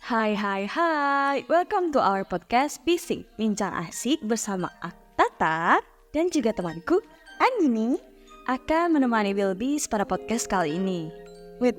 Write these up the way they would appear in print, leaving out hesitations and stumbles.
Hai hai hai, welcome to our podcast Bising Bincang Asik bersama Tata dan juga temanku Anini akan menemani Wilbis pada podcast kali ini. Wait.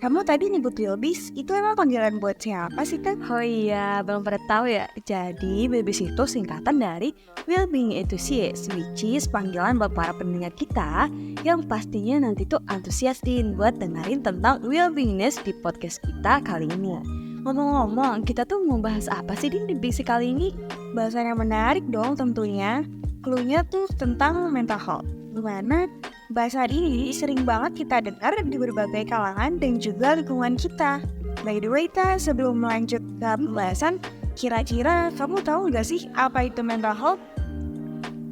Kamu tadi nyebut Wilbis, itu emang panggilan buat siapa sih, Kak? Oh iya, belum pada tahu ya. Jadi Wilbis itu singkatan dari Will Being Enthusiast, which is panggilan buat para pendengar kita yang pastinya nanti tuh antusiasin buat dengerin tentang Will Beingness di podcast kita kali ini. Ngomong-ngomong, kita tuh mau bahas apa sih di Bising kali ini? Bahasan yang menarik dong tentunya. Cluenya tuh tentang mental health, dimana bahasan ini sering banget kita dengar di berbagai kalangan dan juga lingkungan kita. By the way, sebelum melanjut ke pembahasan, kira-kira kamu tahu nggak sih apa itu mental health?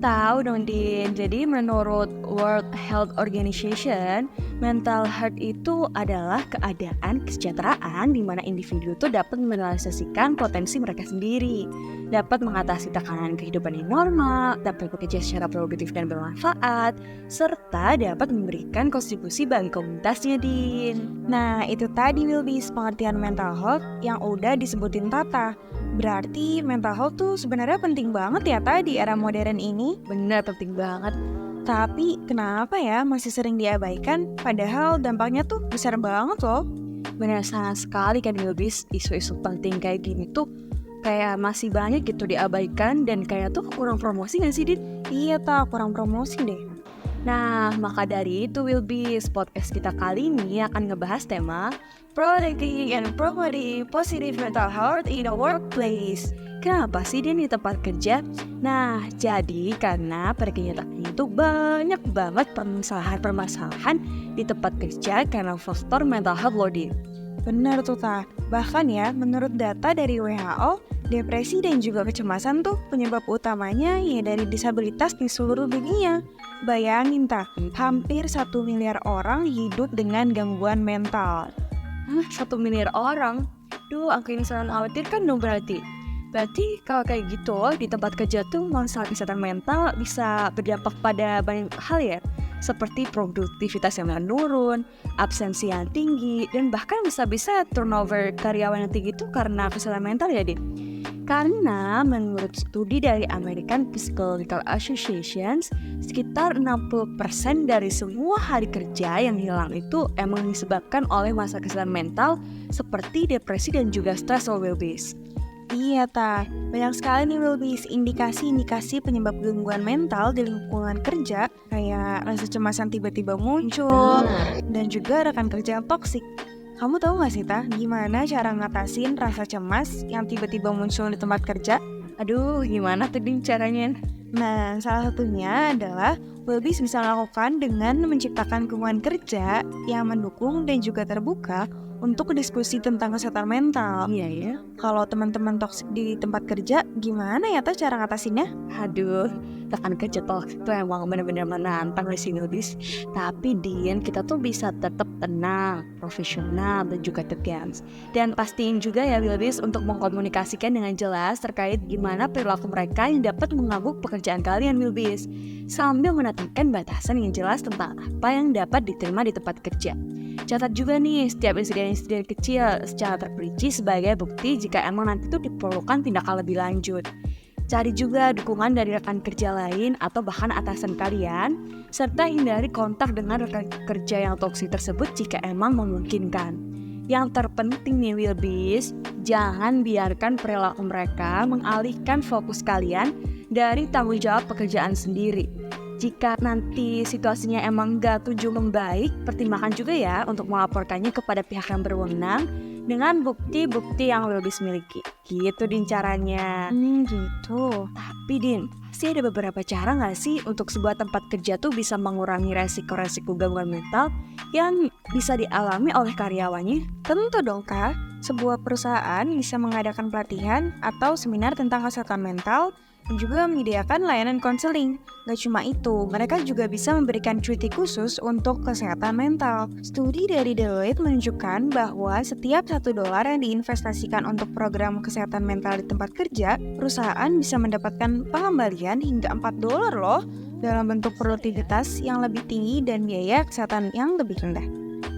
Tahu dong Din, jadi menurut World Health Organization, mental health itu adalah keadaan kesejahteraan di mana individu itu dapat merealisasikan potensi mereka sendiri, dapat mengatasi tekanan kehidupan yang normal, dapat bekerja secara produktif dan bermanfaat, serta dapat memberikan kontribusi bagi komunitasnya, Din. Nah, itu tadi Wilbis pengertian mental health yang udah disebutin Tata. Berarti mental health tuh sebenarnya penting banget ya di era modern ini. Bener, penting banget. Tapi kenapa ya masih sering diabaikan? Padahal dampaknya tuh besar banget loh. Bener sangat sekali kan Wilbis, isu-isu penting kayak gini tuh kayak masih banyak gitu diabaikan dan kayak tuh kurang promosi gak sih Din? Iya kurang promosi deh. Nah, maka dari itu Wilbis, podcast kita kali ini akan ngebahas tema Protecting and Promoting Positive Mental Health in the Workplace. Kenapa sih Din di tempat kerja? Nah, jadi karena pada kenyataannya itu banyak banget permasalahan di tempat kerja karena faktor mental health loh Din. Bener tuh bahkan ya menurut data dari WHO, depresi dan juga kecemasan tuh penyebab utamanya ya dari disabilitas di seluruh dunia. Bayangin hampir 1 miliar orang hidup dengan gangguan mental. 1 miliar orang? Duh, angka ini sangat mengkhawatirkan dong berarti. Berarti kalau kayak gitu di tempat kerja tuh masalah kesehatan mental bisa berdampak pada banyak hal ya, seperti produktivitas yang menurun, absensi yang tinggi, dan bahkan bisa-bisa turnover karyawan yang tinggi itu karena kesehatan mental ya Din. Karena menurut studi dari American Psychological Association, sekitar 60% dari semua hari kerja yang hilang itu emang disebabkan oleh masalah kesehatan mental seperti depresi dan juga stres atau Wilbis. Iya banyak sekali nih Wilbis indikasi-indikasi penyebab gangguan mental di lingkungan kerja, kayak rasa cemas yang tiba-tiba muncul dan juga rekan kerja yang toksik. Kamu tahu gak sih gimana cara ngatasin rasa cemas yang tiba-tiba muncul di tempat kerja? Aduh, gimana tadi caranya? Nah, salah satunya adalah Wilbis bisa lakukan dengan menciptakan lingkungan kerja yang mendukung dan juga terbuka untuk diskusi tentang kesehatan mental. Iya ya. Kalau teman-teman toksik di tempat kerja, gimana ya cara ngatasinnya? Aduh, rekan kerja toksik itu emang benar-benar menantang di sini Wilbis. Tapi Din, kita tuh bisa tetap tenang, profesional dan juga tegas. Dan pastiin juga ya Wilbis untuk mengkomunikasikan dengan jelas terkait gimana perilaku mereka yang dapat mengganggu pekerjaan kalian Wilbis, sambil menetapkan batasan yang jelas tentang apa yang dapat diterima di tempat kerja. Catat juga nih setiap insiden-insiden kecil secara terperinci sebagai bukti jika emang nanti tuh diperlukan tindakan lebih lanjut. Cari juga dukungan dari rekan kerja lain atau bahkan atasan kalian, serta hindari kontak dengan rekan kerja yang toksik tersebut jika emang memungkinkan. Yang terpenting nih Wilbis, jangan biarkan perilaku mereka mengalihkan fokus kalian dari tanggung jawab pekerjaan sendiri. Jika nanti situasinya emang gak kunjung membaik, pertimbangkan juga ya untuk melaporkannya kepada pihak yang berwenang dengan bukti-bukti yang Wilbis miliki. Gitu Din caranya. Gitu. Tapi Din, pasti ada beberapa cara gak sih untuk sebuah tempat kerja tuh bisa mengurangi resiko-resiko gangguan mental yang bisa dialami oleh karyawannya? Tentu dong sebuah perusahaan bisa mengadakan pelatihan atau seminar tentang kesehatan mental dan juga menyediakan layanan konseling. Gak cuma itu, mereka juga bisa memberikan cuti khusus untuk kesehatan mental. Studi dari Deloitte menunjukkan bahwa setiap $1 yang diinvestasikan untuk program kesehatan mental di tempat kerja, perusahaan bisa mendapatkan pengembalian hingga $4 loh, dalam bentuk produktivitas yang lebih tinggi dan biaya kesehatan yang lebih rendah.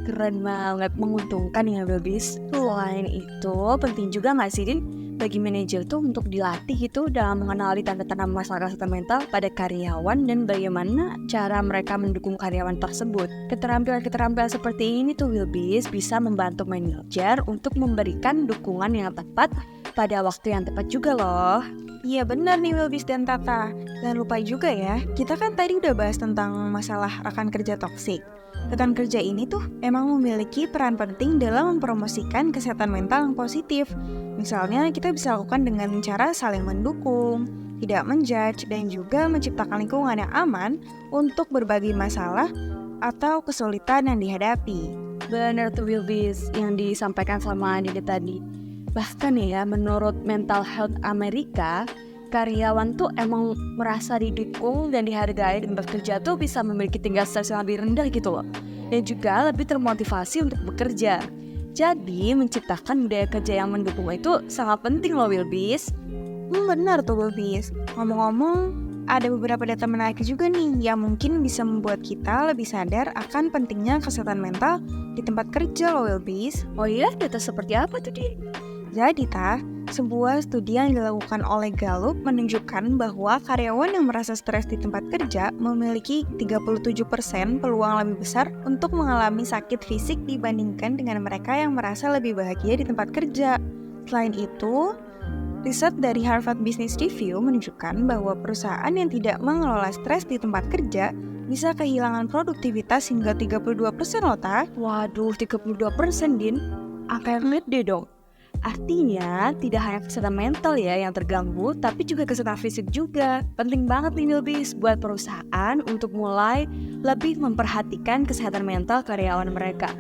Keren banget, menguntungkan ya Babis. Selain itu, penting juga nggak sih Din bagi manajer tuh untuk dilatih gitu dalam mengenali tanda-tanda masalah kesehatan mental pada karyawan dan bagaimana cara mereka mendukung karyawan tersebut. Keterampilan-keterampilan seperti ini tuh Wilbis bisa membantu manajer untuk memberikan dukungan yang tepat pada waktu yang tepat juga loh. Iya benar nih Wilbis dan Tata. Jangan lupa juga ya, kita kan tadi udah bahas tentang masalah rekan kerja toksik. Rekan kerja ini tuh emang memiliki peran penting dalam mempromosikan kesehatan mental yang positif. Misalnya kita bisa lakukan dengan cara saling mendukung, tidak menjudge, dan juga menciptakan lingkungan yang aman untuk berbagi masalah atau kesulitan yang dihadapi. Bener tuh Wilbis yang disampaikan sama Dede tadi. Bahkan ya, menurut Mental Health Amerika, karyawan tuh emang merasa didukung dan dihargai dan bekerja tuh bisa memiliki tingkat stres yang lebih rendah gitu loh. Dan juga lebih termotivasi untuk bekerja. Jadi menciptakan budaya kerja yang mendukung itu sangat penting loh Wilbis. Benar tuh Wilbis. Ngomong-ngomong, ada beberapa data menarik juga nih yang mungkin bisa membuat kita lebih sadar akan pentingnya kesehatan mental di tempat kerja loh Wilbis. Oh iya, data seperti apa tuh Din? Jadi sebuah studi yang dilakukan oleh Gallup menunjukkan bahwa karyawan yang merasa stres di tempat kerja memiliki 37% peluang lebih besar untuk mengalami sakit fisik dibandingkan dengan mereka yang merasa lebih bahagia di tempat kerja. Selain itu, riset dari Harvard Business Review menunjukkan bahwa perusahaan yang tidak mengelola stres di tempat kerja bisa kehilangan produktivitas hingga 32% loh, Ta. Waduh, 32% Din. Angka yang gede dong. Artinya, tidak hanya kesehatan mental ya yang terganggu, tapi juga kesehatan fisik juga. Penting banget nih Wilbis buat perusahaan untuk mulai lebih memperhatikan kesehatan mental karyawan mereka.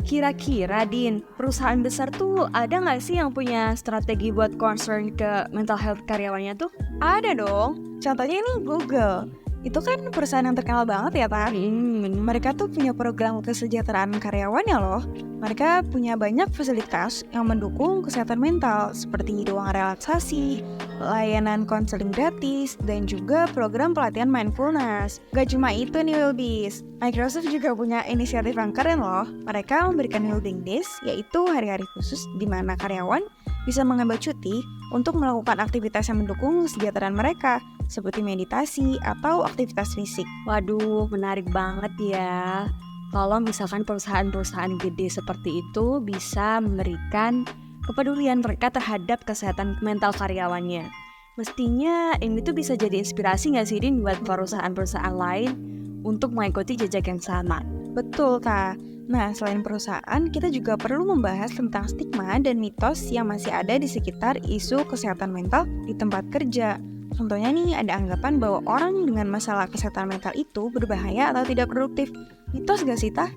Kira-kira Din, perusahaan besar tuh ada nggak sih yang punya strategi buat concern ke mental health karyawannya tuh? Ada dong. Contohnya ini Google. Itu kan perusahaan yang terkenal banget ya, Tan. Mereka tuh punya program kesejahteraan karyawannya loh. Mereka punya banyak fasilitas yang mendukung kesehatan mental, seperti ruang relaksasi, layanan konseling gratis, dan juga program pelatihan mindfulness. Gak cuma itu nih Wilbis, Microsoft juga punya inisiatif yang keren loh. Mereka memberikan Wellbeing Days, yaitu hari-hari khusus di mana karyawan bisa mengambil cuti untuk melakukan aktivitas yang mendukung kesejahteraan mereka, seperti meditasi atau aktivitas fisik. Waduh, menarik banget ya. Kalau misalkan perusahaan-perusahaan gede seperti itu bisa memberikan kepedulian mereka terhadap kesehatan mental karyawannya. Mestinya ini tuh bisa jadi inspirasi nggak sih Din buat perusahaan-perusahaan lain untuk mengikuti jejak yang sama. Betul, Kak. Nah, selain perusahaan, kita juga perlu membahas tentang stigma dan mitos yang masih ada di sekitar isu kesehatan mental di tempat kerja. Contohnya nih, ada anggapan bahwa orang dengan masalah kesehatan mental itu berbahaya atau tidak produktif. Mitos gak sih, Tah?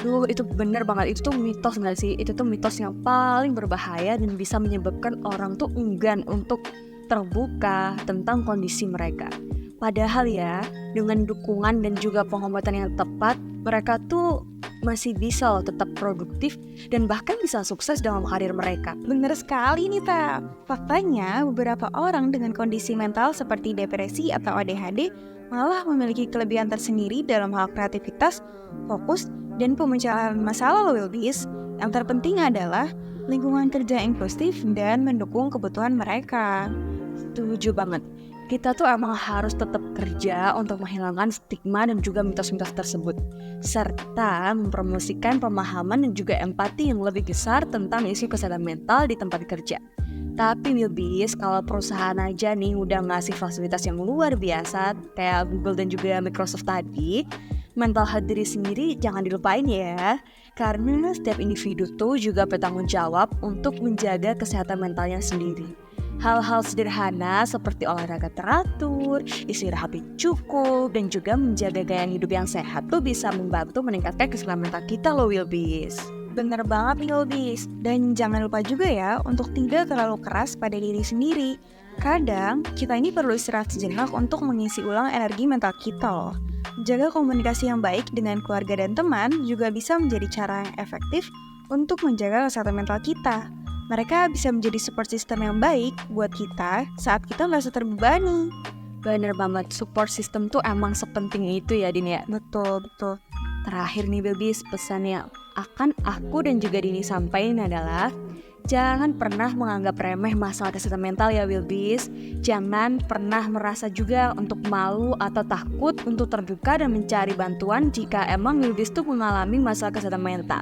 Duh, itu bener banget. Itu tuh mitos gak sih? Itu tuh mitos yang paling berbahaya dan bisa menyebabkan orang tuh enggan untuk terbuka tentang kondisi mereka. Padahal ya, dengan dukungan dan juga pengobatan yang tepat, mereka tuh masih bisa loh tetap produktif dan bahkan bisa sukses dalam karir mereka. Bener sekali nih, Ta. Faktanya, beberapa orang dengan kondisi mental seperti depresi atau ADHD malah memiliki kelebihan tersendiri dalam hal kreativitas, fokus, dan pemecahan masalah loh Wilbis. Yang terpenting adalah lingkungan kerja inklusif dan mendukung kebutuhan mereka. Setuju banget. Kita tuh emang harus tetap kerja untuk menghilangkan stigma dan juga mitos-mitos tersebut, serta mempromosikan pemahaman dan juga empati yang lebih besar tentang isu kesehatan mental di tempat kerja. Tapi Wilbis, kalau perusahaan aja nih udah ngasih fasilitas yang luar biasa kayak Google dan juga Microsoft tadi, mental health diri sendiri jangan dilupain ya. Karena setiap individu tuh juga bertanggung jawab untuk menjaga kesehatan mentalnya sendiri. Hal-hal sederhana seperti olahraga teratur, istirahat yang cukup, dan juga menjaga gaya hidup yang sehat tuh bisa membantu meningkatkan kesehatan mental kita loh Wilbis. Bener banget nih Wilbis. Dan jangan lupa juga ya untuk tidak terlalu keras pada diri sendiri. Kadang kita ini perlu istirahat sejenak untuk mengisi ulang energi mental kita loh. Jaga komunikasi yang baik dengan keluarga dan teman juga bisa menjadi cara yang efektif untuk menjaga kesehatan mental kita. Mereka bisa menjadi support system yang baik buat kita saat kita merasa terbebani. Bener banget, support system tuh emang sepenting itu ya Din ya. Betul. Terakhir nih Wilbis, pesannya akan aku dan juga Dini sampaikan adalah jangan pernah menganggap remeh masalah kesehatan mental ya Wilbis. Jangan pernah merasa juga untuk malu atau takut untuk terbuka dan mencari bantuan jika emang Wilbis tuh mengalami masalah kesehatan mental.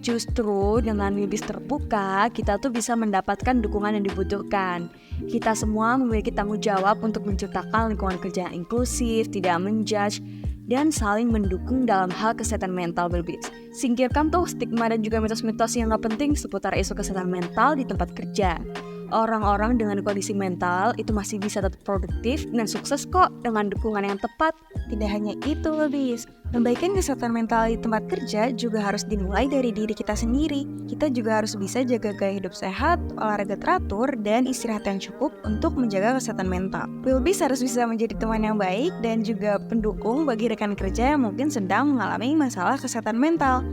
Justru dengan Wilbis terbuka, kita tuh bisa mendapatkan dukungan yang dibutuhkan. Kita semua memiliki tanggung jawab untuk menciptakan lingkungan kerja yang inklusif, tidak menjudge, dan saling mendukung dalam hal kesehatan mental Wilbis. Singkirkan tuh stigma dan juga mitos-mitos yang gak penting seputar isu kesehatan mental di tempat kerja. Orang-orang dengan kondisi mental itu masih bisa tetap produktif dan sukses kok dengan dukungan yang tepat. Tidak hanya itu, Wilbis. Membaikkan kesehatan mental di tempat kerja juga harus dimulai dari diri kita sendiri. Kita juga harus bisa jaga gaya hidup sehat, olahraga teratur, dan istirahat yang cukup untuk menjaga kesehatan mental. Wilbis harus bisa menjadi teman yang baik dan juga pendukung bagi rekan kerja yang mungkin sedang mengalami masalah kesehatan mental.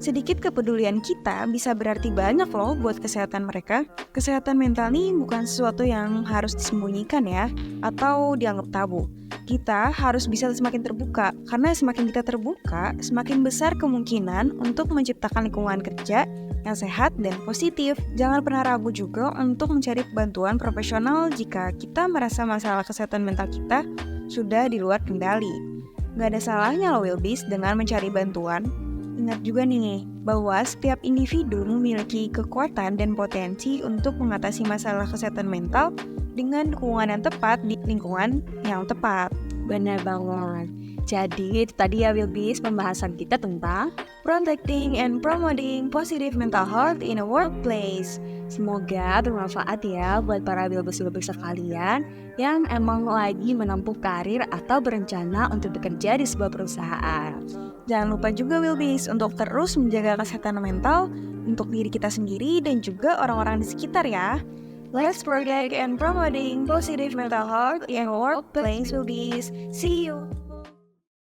Sedikit kepedulian kita bisa berarti banyak loh buat kesehatan mereka. Kesehatan mental nih bukan sesuatu yang harus disembunyikan ya, atau dianggap tabu. Kita harus bisa semakin terbuka, karena semakin kita terbuka, semakin besar kemungkinan untuk menciptakan lingkungan kerja yang sehat dan positif. Jangan pernah ragu juga untuk mencari bantuan profesional jika kita merasa masalah kesehatan mental kita sudah di luar kendali. Gak ada salahnya loh Wilbis dengan mencari bantuan. Ingat juga nih, bahwa setiap individu memiliki kekuatan dan potensi untuk mengatasi masalah kesehatan mental dengan dukungan yang tepat di lingkungan yang tepat. Benar banget. Jadi itu tadi ya Wilbis pembahasan kita tentang Protecting and promoting positive mental health in a workplace. semoga bermanfaat ya buat para Wilbis-Wilbis sekalian yang emang lagi menempuh karir atau berencana untuk bekerja di sebuah perusahaan. Jangan lupa juga Wilbis untuk terus menjaga kesehatan mental untuk diri kita sendiri dan juga orang-orang di sekitar ya. Let's protect and promoting positive mental health in a workplace Wilbis. See you!